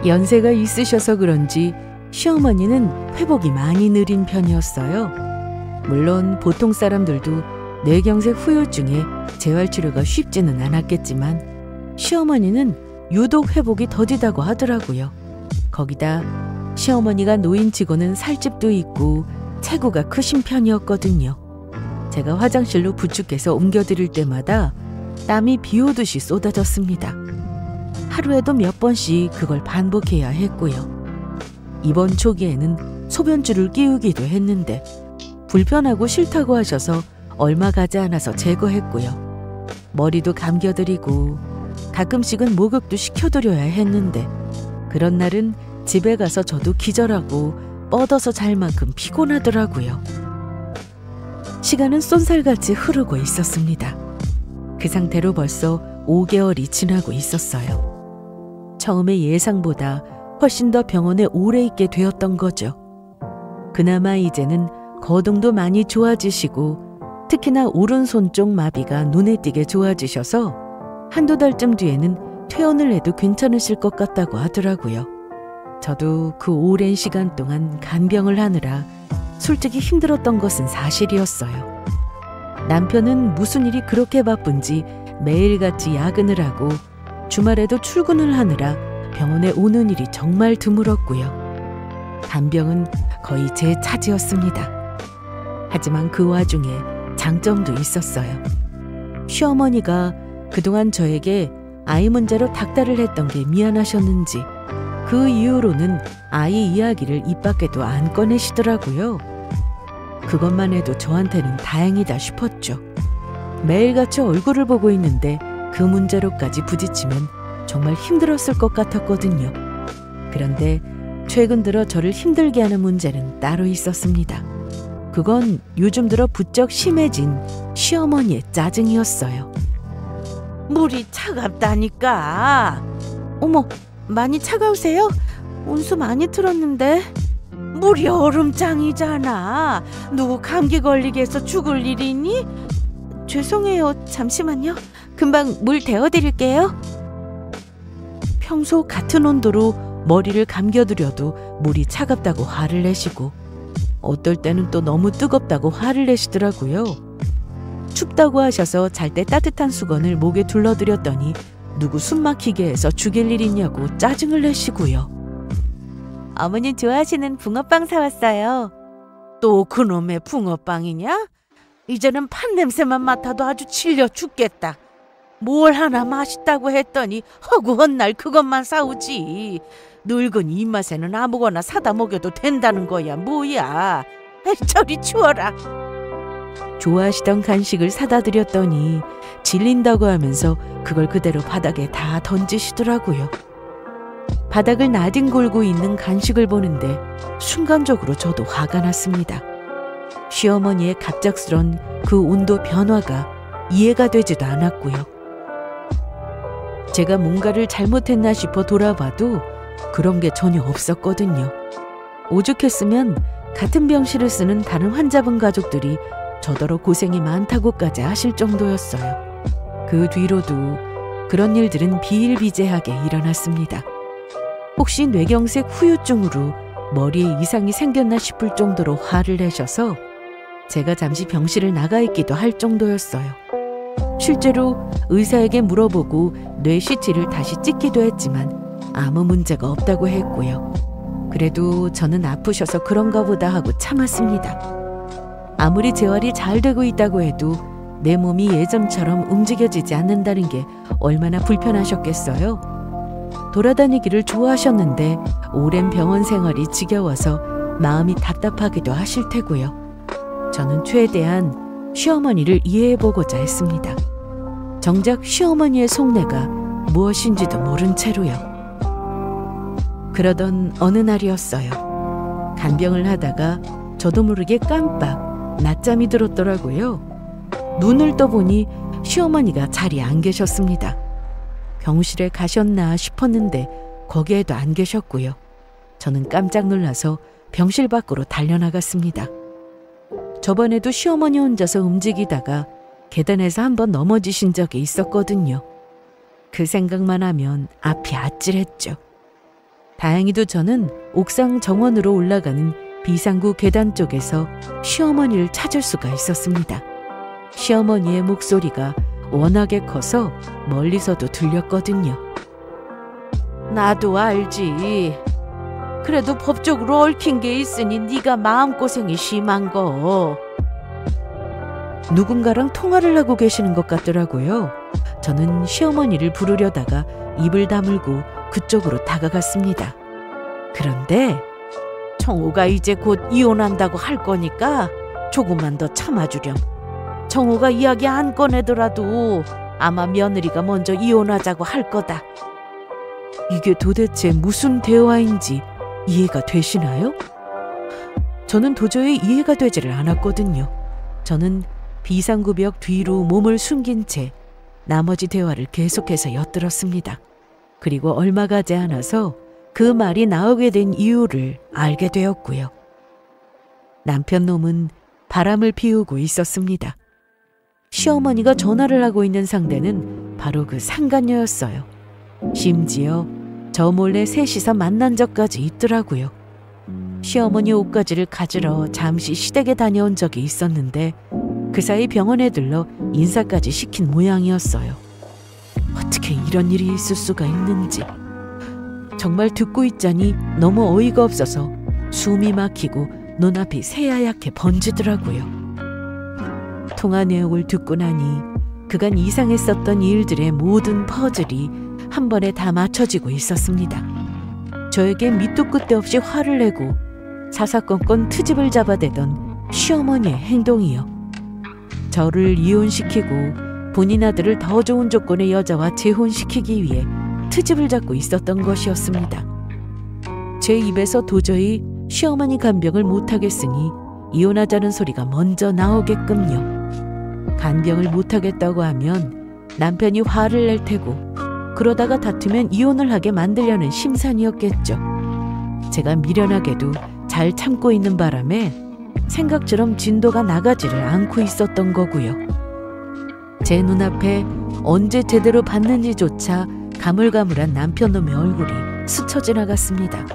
A: 연세가 있으셔서 그런지 시어머니는 회복이 많이 느린 편이었어요. 물론 보통 사람들도 뇌경색 후유증에 재활치료가 쉽지는 않았겠지만 시어머니는 유독 회복이 더디다고 하더라고요. 거기다 시어머니가 노인치고는 살집도 있고 체구가 크신 편이었거든요. 제가 화장실로 부축해서 옮겨드릴 때마다 땀이 비 오듯이 쏟아졌습니다. 하루에도 몇 번씩 그걸 반복해야 했고요. 입원 초기에는 소변줄을 끼우기도 했는데 불편하고 싫다고 하셔서 얼마 가지 않아서 제거했고요. 머리도 감겨드리고 가끔씩은 목욕도 시켜드려야 했는데 그런 날은 집에 가서 저도 기절하고 뻗어서 잘 만큼 피곤하더라고요. 시간은 쏜살같이 흐르고 있었습니다. 그 상태로 벌써 5개월이 지나고 있었어요. 처음에 예상보다 훨씬 더 병원에 오래 있게 되었던 거죠. 그나마 이제는 거동도 많이 좋아지시고 특히나 오른손 쪽 마비가 눈에 띄게 좋아지셔서 한두 달쯤 뒤에는 퇴원을 해도 괜찮으실 것 같다고 하더라고요. 저도 그 오랜 시간 동안 간병을 하느라 솔직히 힘들었던 것은 사실이었어요. 남편은 무슨 일이 그렇게 바쁜지 매일같이 야근을 하고 주말에도 출근을 하느라 병원에 오는 일이 정말 드물었고요. 간병은 거의 제 차지였습니다. 하지만 그 와중에 장점도 있었어요. 시어머니가 그동안 저에게 아이 문제로 닥달을 했던 게 미안하셨는지 그 이후로는 아이 이야기를 입 밖에도 안 꺼내시더라고요. 그것만 해도 저한테는 다행이다 싶었죠. 매일같이 얼굴을 보고 있는데 그 문제로까지 부딪히면 정말 힘들었을 것 같았거든요. 그런데 최근 들어 저를 힘들게 하는 문제는 따로 있었습니다. 그건 요즘 들어 부쩍 심해진 시어머니의 짜증이었어요.
B: 물이 차갑다니까.
A: 어머, 많이 차가우세요? 온수 많이 틀었는데.
B: 물이 얼음장이잖아. 누구 감기 걸리게 해서 죽을 일이니?
A: 죄송해요. 잠시만요. 금방 물 데워드릴게요. 평소 같은 온도로 머리를 감겨드려도 물이 차갑다고 화를 내시고 어떨 때는 또 너무 뜨겁다고 화를 내시더라고요. 춥다고 하셔서 잘 때 따뜻한 수건을 목에 둘러드렸더니 누구 숨 막히게 해서 죽일 일 있냐고 짜증을 내시고요. 어머니 좋아하시는 붕어빵 사왔어요.
B: 또 그놈의 붕어빵이냐? 이제는 판 냄새만 맡아도 아주 질려 죽겠다. 뭘 하나 맛있다고 했더니 허구한 날 그것만 사오지. 늙은 입맛에는 아무거나 사다 먹여도 된다는 거야 뭐야. 저리 치워라.
A: 좋아하시던 간식을 사다 드렸더니 질린다고 하면서 그걸 그대로 바닥에 다 던지시더라고요. 바닥을 나뒹굴고 있는 간식을 보는데 순간적으로 저도 화가 났습니다. 시어머니의 갑작스런 그 온도 변화가 이해가 되지도 않았고요. 제가 뭔가를 잘못했나 싶어 돌아봐도 그런 게 전혀 없었거든요. 오죽했으면 같은 병실을 쓰는 다른 환자분 가족들이 저더러 고생이 많다고까지 하실 정도였어요. 그 뒤로도 그런 일들은 비일비재하게 일어났습니다. 혹시 뇌경색 후유증으로 머리에 이상이 생겼나 싶을 정도로 화를 내셔서 제가 잠시 병실을 나가 있기도 할 정도였어요. 실제로 의사에게 물어보고 뇌 CT를 다시 찍기도 했지만 아무 문제가 없다고 했고요. 그래도 저는 아프셔서 그런가 보다 하고 참았습니다. 아무리 재활이 잘 되고 있다고 해도 내 몸이 예전처럼 움직여지지 않는다는 게 얼마나 불편하셨겠어요. 돌아다니기를 좋아하셨는데 오랜 병원 생활이 지겨워서 마음이 답답하기도 하실 테고요. 저는 최대한 시어머니를 이해해보고자 했습니다. 정작 시어머니의 속내가 무엇인지도 모른 채로요. 그러던 어느 날이었어요. 간병을 하다가 저도 모르게 깜빡 낮잠이 들었더라고요. 눈을 떠보니 시어머니가 자리에 안 계셨습니다. 병실에 가셨나 싶었는데 거기에도 안 계셨고요. 저는 깜짝 놀라서 병실 밖으로 달려나갔습니다. 저번에도 시어머니 혼자서 움직이다가 계단에서 한번 넘어지신 적이 있었거든요. 그 생각만 하면 앞이 아찔했죠. 다행히도 저는 옥상 정원으로 올라가는 비상구 계단 쪽에서 시어머니를 찾을 수가 있었습니다. 시어머니의 목소리가 워낙에 커서 멀리서도 들렸거든요. 나도 알지. 그래도 법적으로 얽힌 게 있으니 네가 마음고생이 심한 거. 누군가랑 통화를 하고 계시는 것 같더라고요. 저는 시어머니를 부르려다가 입을 다물고 그쪽으로 다가갔습니다. 그런데 청호가 이제 곧 이혼한다고 할 거니까 조금만 더 참아주렴. 청호가 이야기 안 꺼내더라도 아마 며느리가 먼저 이혼하자고 할 거다. 이게 도대체 무슨 대화인지 이해가 되시나요? 저는 도저히 이해가 되지를 않았거든요. 저는 비상구벽 뒤로 몸을 숨긴 채 나머지 대화를 계속해서 엿들었습니다. 그리고 얼마 가지 않아서 그 말이 나오게 된 이유를 알게 되었고요. 남편 놈은 바람을 피우고 있었습니다. 시어머니가 전화를 하고 있는 상대는 바로 그 상간녀였어요. 심지어 저 몰래 셋이서 만난 적까지 있더라고요. 시어머니 옷가지를 가지러 잠시 시댁에 다녀온 적이 있었는데 그 사이 병원에 들러 인사까지 시킨 모양이었어요. 어떻게 이런 일이 있을 수가 있는지 정말 듣고 있자니 너무 어이가 없어서 숨이 막히고 눈앞이 새하얗게 번지더라고요. 통화 내용을 듣고 나니 그간 이상했었던 일들의 모든 퍼즐이 한 번에 다 맞춰지고 있었습니다. 저에게 밑도 끝도 없이 화를 내고 사사건건 트집을 잡아대던 시어머니의 행동이요. 저를 이혼시키고 본인 아들을 더 좋은 조건의 여자와 재혼시키기 위해 트집을 잡고 있었던 것이었습니다. 제 입에서 도저히 시어머니 간병을 못하겠으니 이혼하자는 소리가 먼저 나오게끔요. 간병을 못하겠다고 하면 남편이 화를 낼 테고 그러다가 다투면 이혼을 하게 만들려는 심산이었겠죠. 제가 미련하게도 잘 참고 있는 바람에 생각처럼 진도가 나가지를 않고 있었던 거고요. 제 눈앞에 언제 제대로 봤는지조차 가물가물한 남편놈의 얼굴이 스쳐 지나갔습니다.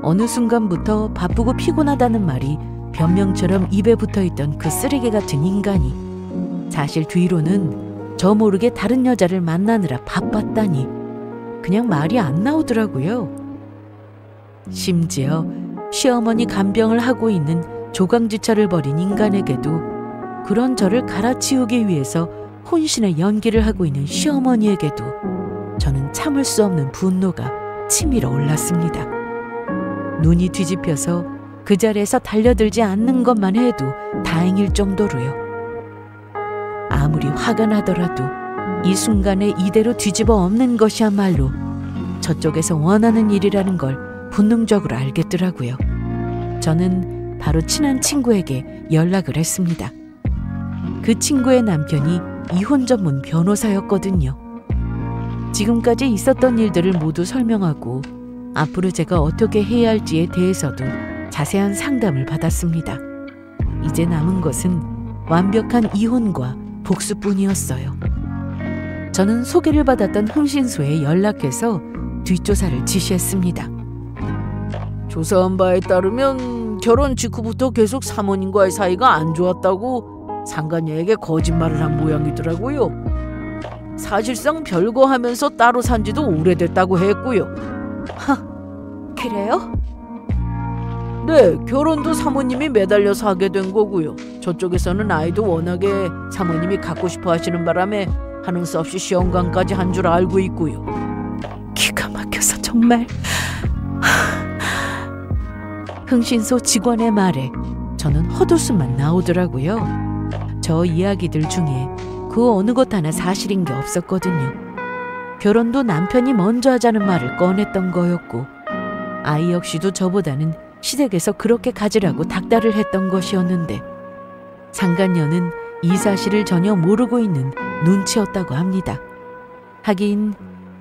A: 어느 순간부터 바쁘고 피곤하다는 말이 변명처럼 입에 붙어있던 그 쓰레기 같은 인간이 사실 뒤로는 저 모르게 다른 여자를 만나느라 바빴다니 그냥 말이 안 나오더라고요. 심지어 시어머니 간병을 하고 있는 조강지처를 벌인 인간에게도 그런 저를 갈아치우기 위해서 혼신의 연기를 하고 있는 시어머니에게도 저는 참을 수 없는 분노가 치밀어 올랐습니다. 눈이 뒤집혀서 그 자리에서 달려들지 않는 것만 해도 다행일 정도로요. 아무리 화가 나더라도 이 순간에 이대로 뒤집어 엎는 것이야말로 저쪽에서 원하는 일이라는 걸 본능적으로 알겠더라고요. 저는 바로 친한 친구에게 연락을 했습니다. 그 친구의 남편이 이혼 전문 변호사였거든요. 지금까지 있었던 일들을 모두 설명하고 앞으로 제가 어떻게 해야 할지에 대해서도 자세한 상담을 받았습니다. 이제 남은 것은 완벽한 이혼과 복수뿐이었어요. 저는 소개를 받았던 흥신소에 연락해서 뒷조사를 지시했습니다.
C: 조사한 바에 따르면 결혼 직후부터 계속 사모님과의 사이가 안 좋았다고 상간녀에게 거짓말을 한 모양이더라고요. 사실상 별거 하면서 따로 산 지도 오래됐다고 했고요.
B: 그래요?
C: 네, 결혼도 사모님이 매달려서 하게 된 거고요. 저쪽에서는 아이도 워낙에 사모님이 갖고 싶어 하시는 바람에 하는 수 없이 시험관까지 한 줄 알고 있고요.
A: 기가 막혀서 정말. 흥신소 직원의 말에 저는 헛웃음만 나오더라고요. 저 이야기들 중에 그 어느 것 하나 사실인 게 없었거든요. 결혼도 남편이 먼저 하자는 말을 꺼냈던 거였고 아이 역시도 저보다는 시댁에서 그렇게 가지라고 닥달을 했던 것이었는데 상간녀는 이 사실을 전혀 모르고 있는 눈치였다고 합니다. 하긴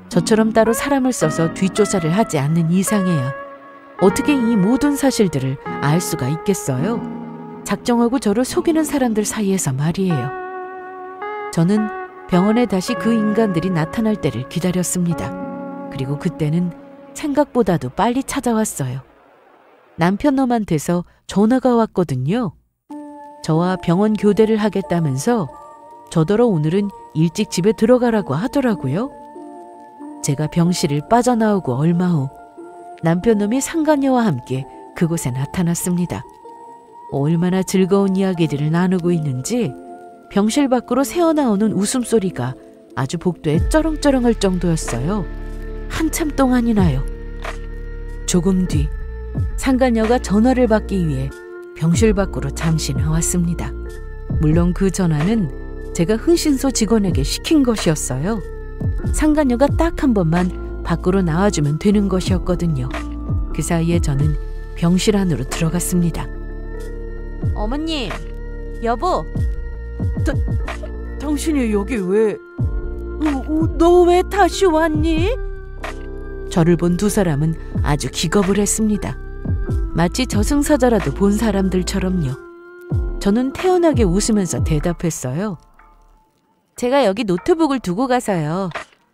A: 저처럼 따로 사람을 써서 뒷조사를 하지 않는 이상해야 어떻게 이 모든 사실들을 알 수가 있겠어요? 작정하고 저를 속이는 사람들 사이에서 말이에요. 저는 병원에 다시 그 인간들이 나타날 때를 기다렸습니다. 그리고 그때는 생각보다도 빨리 찾아왔어요. 남편 놈한테서 전화가 왔거든요. 저와 병원 교대를 하겠다면서 저더러 오늘은 일찍 집에 들어가라고 하더라고요. 제가 병실을 빠져나오고 얼마 후 남편 놈이 상간녀와 함께 그곳에 나타났습니다. 얼마나 즐거운 이야기들을 나누고 있는지 병실 밖으로 새어나오는 웃음소리가 아주 복도에 쩌렁쩌렁할 정도였어요. 한참 동안이나요. 조금 뒤 상간녀가 전화를 받기 위해 병실 밖으로 잠시 나왔습니다. 물론 그 전화는 제가 흥신소 직원에게 시킨 것이었어요. 상간녀가 딱 한 번만 밖으로 나와주면 되는 것이었거든요. 그 사이에 저는 병실 안으로 들어갔습니다.
B: 어머님, 여보.
C: 당신이 여기 왜... 너 왜 다시 왔니?
A: 저를 본 두 사람은 아주 기겁을 했습니다. 마치 저승사자라도 본 사람들처럼요. 저는 태연하게 웃으면서 대답했어요.
B: 제가 여기 노트북을 두고 가서요.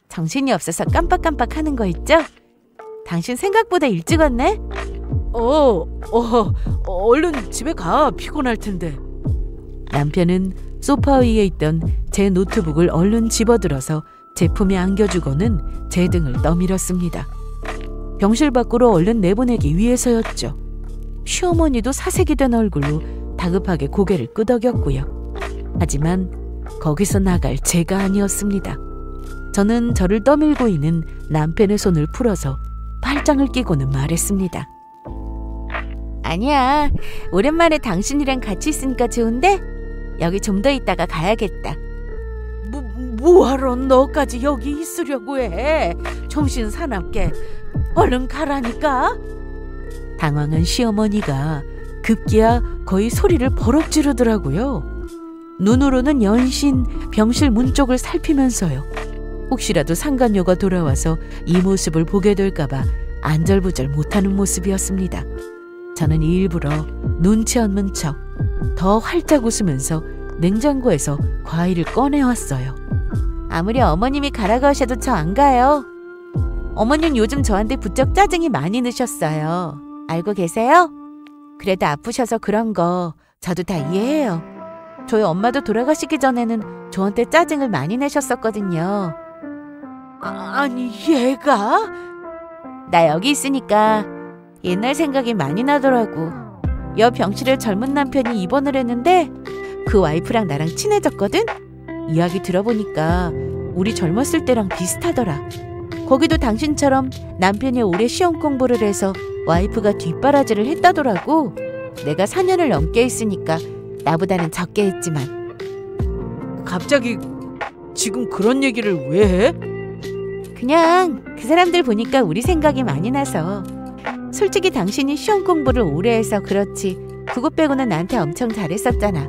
B: 정신이 없어서 깜빡깜빡 하는 거 있죠? 당신 생각보다 일찍 왔네?
C: 얼른 집에 가. 피곤할 텐데.
A: 남편은 소파 위에 있던 제 노트북을 얼른 집어들어서 제품에 안겨주고는 제 등을 떠밀었습니다. 병실 밖으로 얼른 내보내기 위해서였죠. 시어머니도 사색이 된 얼굴로 다급하게 고개를 끄덕였고요. 하지만 거기서 나갈 제가 아니었습니다. 저는 저를 떠밀고 있는 남편의 손을 풀어서 팔짱을 끼고는 말했습니다.
B: 아니야, 오랜만에 당신이랑 같이 있으니까 좋은데 여기 좀 더 있다가 가야겠다.
C: 뭐하러 너까지 여기 있으려고 해? 정신 사납게. 얼른 가라니까.
A: 당황한 시어머니가 급기야 거의 소리를 버럭 지르더라고요. 눈으로는 연신 병실 문 쪽을 살피면서요. 혹시라도 상간녀가 돌아와서 이 모습을 보게 될까봐 안절부절 못하는 모습이었습니다. 저는 일부러 눈치 없는 척 더 활짝 웃으면서 냉장고에서 과일을 꺼내왔어요.
B: 아무리 어머님이 가라고 하셔도 저 안 가요. 어머님 요즘 저한테 부쩍 짜증이 많이 느셨어요. 알고 계세요? 그래도 아프셔서 그런 거 저도 다 이해해요. 저희 엄마도 돌아가시기 전에는 저한테 짜증을 많이 내셨었거든요.
C: 아니 얘가?
B: 나 여기 있으니까 옛날 생각이 많이 나더라고. 옆 병실에 젊은 남편이 입원을 했는데 그 와이프랑 나랑 친해졌거든? 이야기 들어보니까 우리 젊었을 때랑 비슷하더라. 거기도 당신처럼 남편이 오래 시험 공부를 해서 와이프가 뒷바라지를 했다더라고. 내가 4년을 넘게 있으니까 나보다는 적게 했지만.
C: 갑자기 지금 그런 얘기를 왜 해?
B: 그냥 그 사람들 보니까 우리 생각이 많이 나서. 솔직히 당신이 시험 공부를 오래 해서 그렇지 그것 빼고는 나한테 엄청 잘했었잖아.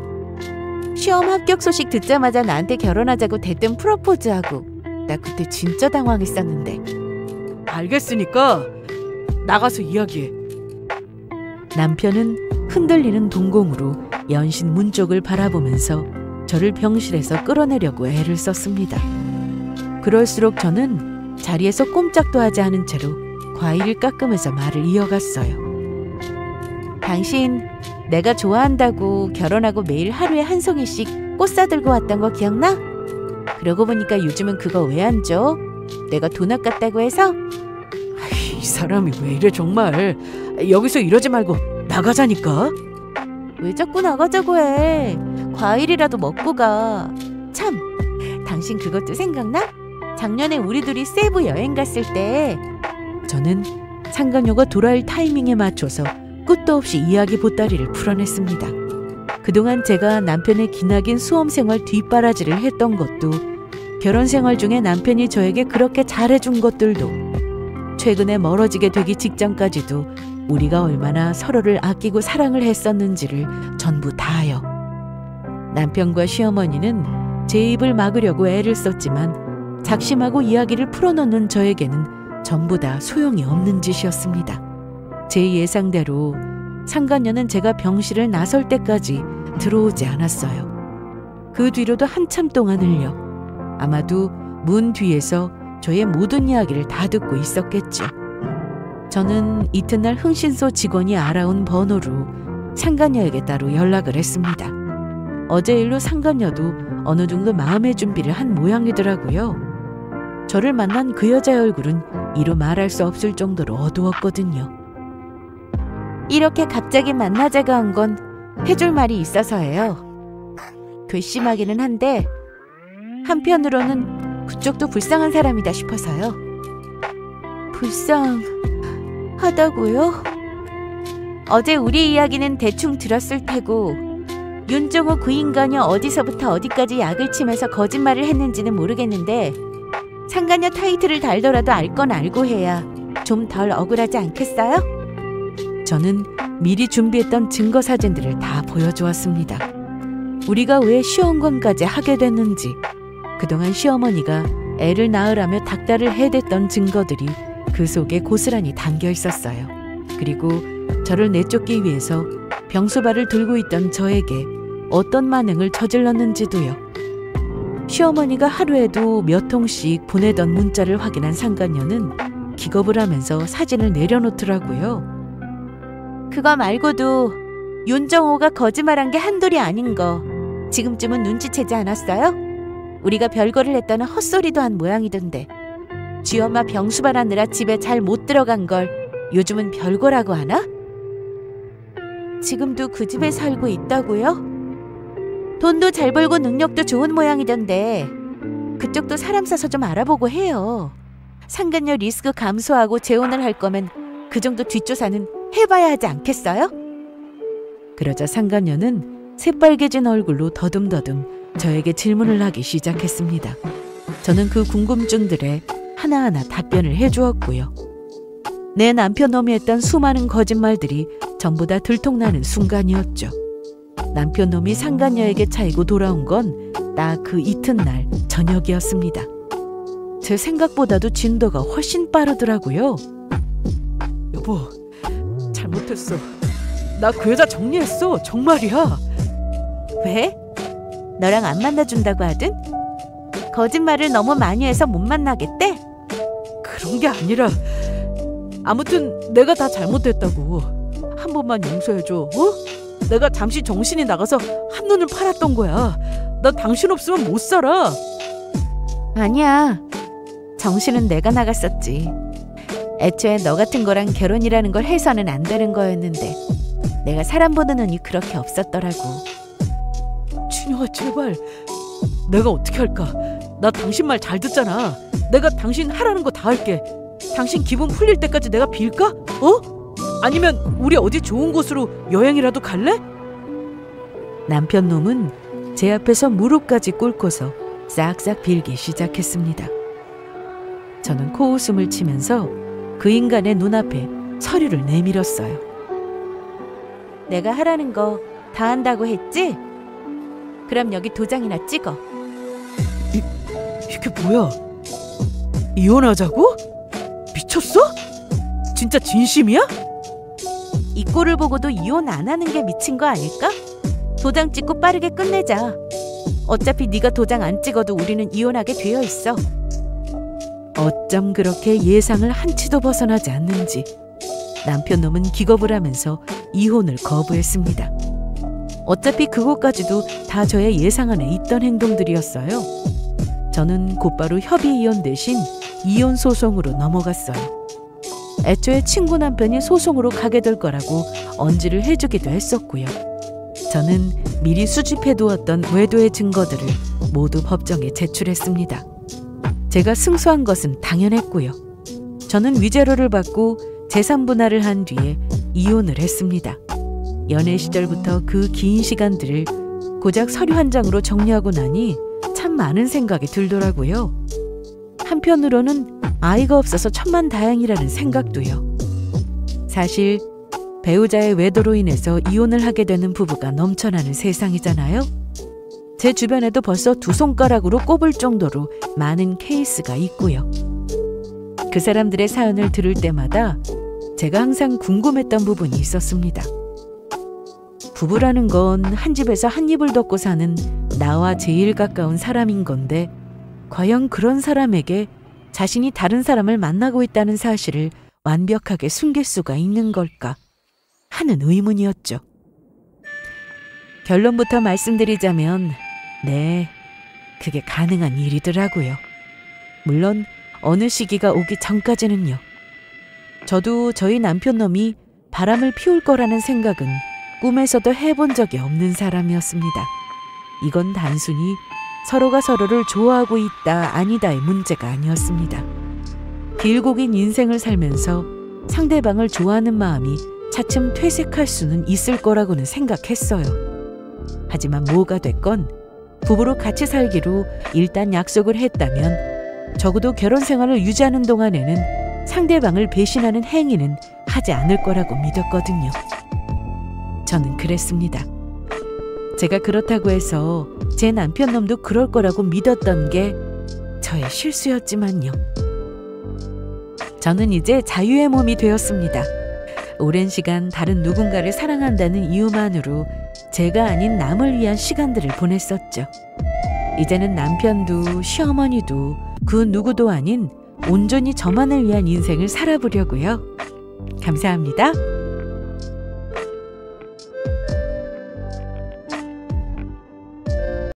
B: 시험 합격 소식 듣자마자 나한테 결혼하자고 대뜸 프로포즈하고. 나 그때 진짜 당황했었는데.
C: 알겠으니까 나가서 이야기해.
A: 남편은 흔들리는 동공으로 연신 문 쪽을 바라보면서 저를 병실에서 끌어내려고 애를 썼습니다. 그럴수록 저는 자리에서 꼼짝도 하지 않은 채로 과일을 깎으면서 말을 이어갔어요.
B: 당신 내가 좋아한다고 결혼하고 매일 하루에 한 송이씩 꽃 사들고 왔던 거 기억나? 그러고 보니까 요즘은 그거 왜 안 줘? 내가 돈 아깝다고 해서?
C: 이 사람이 왜 이래 정말. 여기서 이러지 말고 나가자니까.
B: 왜 자꾸 나가자고 해? 과일이라도 먹고 가. 참, 당신 그것도 생각나? 작년에 우리 둘이 세부 여행 갔을 때
A: 저는 상간녀가 돌아올 타이밍에 맞춰서 끝도 없이 이야기 보따리를 풀어냈습니다. 그동안 제가 남편의 기나긴 수험생활 뒷바라지를 했던 것도, 결혼생활 중에 남편이 저에게 그렇게 잘해준 것들도, 최근에 멀어지게 되기 직전까지도 우리가 얼마나 서로를 아끼고 사랑을 했었는지를 전부 다하여. 남편과 시어머니는 제 입을 막으려고 애를 썼지만 작심하고 이야기를 풀어놓는 저에게는 전부 다 소용이 없는 짓이었습니다. 제 예상대로 상간녀는 제가 병실을 나설 때까지 들어오지 않았어요. 그 뒤로도 한참 동안을요. 아마도 문 뒤에서 저의 모든 이야기를 다 듣고 있었겠죠. 저는 이튿날 흥신소 직원이 알아온 번호로 상간녀에게 따로 연락을 했습니다. 어제 일로 상간녀도 어느 정도 마음의 준비를 한 모양이더라고요. 저를 만난 그 여자의 얼굴은 이루 말할 수 없을 정도로 어두웠거든요.
B: 이렇게 갑자기 만나자가 온 건 해줄 말이 있어서예요. 괘씸하기는 한데 한편으로는 그쪽도 불쌍한 사람이다 싶어서요. 불쌍하다고요? 어제 우리 이야기는 대충 들었을 테고 윤정호 그 인간이 어디서부터 어디까지 약을 치면서 거짓말을 했는지는 모르겠는데 상간녀 타이틀을 달더라도 알 건 알고 해야 좀 덜 억울하지 않겠어요?
A: 저는 미리 준비했던 증거 사진들을 다 보여주었습니다. 우리가 왜 시험관까지 하게 됐는지, 그동안 시어머니가 애를 낳으라며 닥달을 해댔던 증거들이 그 속에 고스란히 담겨 있었어요. 그리고 저를 내쫓기 위해서 병수발을 들고 있던 저에게 어떤 만행을 저질렀는지도요. 시어머니가 하루에도 몇 통씩 보내던 문자를 확인한 상간녀는 기겁을 하면서 사진을 내려놓더라고요.
B: 그거 말고도 윤정호가 거짓말한 게 한둘이 아닌 거 지금쯤은 눈치채지 않았어요? 우리가 별거를 했다는 헛소리도 한 모양이던데 쥐엄마 병수발하느라 집에 잘 못 들어간 걸 요즘은 별거라고 하나? 지금도 그 집에 살고 있다고요? 돈도 잘 벌고 능력도 좋은 모양이던데 그쪽도 사람 써서 좀 알아보고 해요. 상간녀 리스크 감소하고 재혼을 할 거면 그 정도 뒷조사는 해봐야 하지 않겠어요?
A: 그러자 상간녀는 새빨개진 얼굴로 더듬더듬 저에게 질문을 하기 시작했습니다. 저는 그 궁금증들에 하나하나 답변을 해주었고요. 내 남편 놈이 했던 수많은 거짓말들이 전부 다 들통나는 순간이었죠. 남편 놈이 상간녀에게 차이고 돌아온 건 딱 그 이튿날 저녁이었습니다. 제 생각보다도 진도가 훨씬 빠르더라고요.
C: 여보, 잘못했어. 나 그 여자 정리했어. 정말이야.
B: 왜? 너랑 안 만나준다고 하든? 거짓말을 너무 많이 해서 못 만나겠대?
C: 그런 게 아니라 아무튼 내가 다 잘못했다고. 한 번만 용서해줘. 어? 내가 잠시 정신이 나가서 한눈을 팔았던 거야. 나 당신 없으면 못 살아.
B: 아니야. 정신은 내가 나갔었지. 애초에 너 같은 거랑 결혼이라는 걸 해서는 안 되는 거였는데 내가 사람 보는 눈이 그렇게 없었더라고.
C: 준영아, 제발. 내가 어떻게 할까? 나 당신 말 잘 듣잖아. 내가 당신 하라는 거 다 할게. 당신 기분 풀릴 때까지 내가 빌까? 어? 아니면 우리 어디 좋은 곳으로 여행이라도 갈래?
A: 남편 놈은 제 앞에서 무릎까지 꿇고서 싹싹 빌기 시작했습니다. 저는 코웃음을 치면서 그 인간의 눈앞에 서류를 내밀었어요.
B: 내가 하라는 거 다 한다고 했지? 그럼 여기 도장이나 찍어.
C: 이게 뭐야? 이혼하자고? 미쳤어? 진짜 진심이야?
B: 이 꼴을 보고도 이혼 안 하는 게 미친 거 아닐까? 도장 찍고 빠르게 끝내자. 어차피 네가 도장 안 찍어도 우리는 이혼하게 되어 있어.
A: 어쩜 그렇게 예상을 한치도 벗어나지 않는지 남편 놈은 기겁을 하면서 이혼을 거부했습니다. 어차피 그것까지도 다 저의 예상 안에 있던 행동들이었어요. 저는 곧바로 협의 이혼 대신 이혼 소송으로 넘어갔어요. 애초에 친구 남편이 소송으로 가게 될 거라고 언지를 해주기도 했었고요. 저는 미리 수집해두었던 외도의 증거들을 모두 법정에 제출했습니다. 제가 승소한 것은 당연했고요. 저는 위자료를 받고 재산 분할을 한 뒤에 이혼을 했습니다. 연애 시절부터 그 긴 시간들을 고작 서류 한 장으로 정리하고 나니 참 많은 생각이 들더라고요. 한편으로는 아이가 없어서 천만다행이라는 생각도요. 사실 배우자의 외도로 인해서 이혼을 하게 되는 부부가 넘쳐나는 세상이잖아요. 제 주변에도 벌써 2손가락으로 꼽을 정도로 많은 케이스가 있고요. 그 사람들의 사연을 들을 때마다 제가 항상 궁금했던 부분이 있었습니다. 부부라는 건 한 집에서 한 입을 덮고 사는 나와 제일 가까운 사람인 건데 과연 그런 사람에게 자신이 다른 사람을 만나고 있다는 사실을 완벽하게 숨길 수가 있는 걸까 하는 의문이었죠. 결론부터 말씀드리자면 네, 그게 가능한 일이더라고요. 물론 어느 시기가 오기 전까지는요. 저도 저희 남편 놈이 바람을 피울 거라는 생각은 꿈에서도 해본 적이 없는 사람이었습니다. 이건 단순히 서로가 서로를 좋아하고 있다 아니다의 문제가 아니었습니다. 길고 긴 인생을 살면서 상대방을 좋아하는 마음이 차츰 퇴색할 수는 있을 거라고는 생각했어요. 하지만 뭐가 됐건 부부로 같이 살기로 일단 약속을 했다면 적어도 결혼 생활을 유지하는 동안에는 상대방을 배신하는 행위는 하지 않을 거라고 믿었거든요. 저는 그랬습니다. 제가 그렇다고 해서 제 남편 놈도 그럴 거라고 믿었던 게 저의 실수였지만요. 저는 이제 자유의 몸이 되었습니다. 오랜 시간 다른 누군가를 사랑한다는 이유만으로 제가 아닌 남을 위한 시간들을 보냈었죠. 이제는 남편도 시어머니도 그 누구도 아닌 온전히 저만을 위한 인생을 살아보려고요. 감사합니다.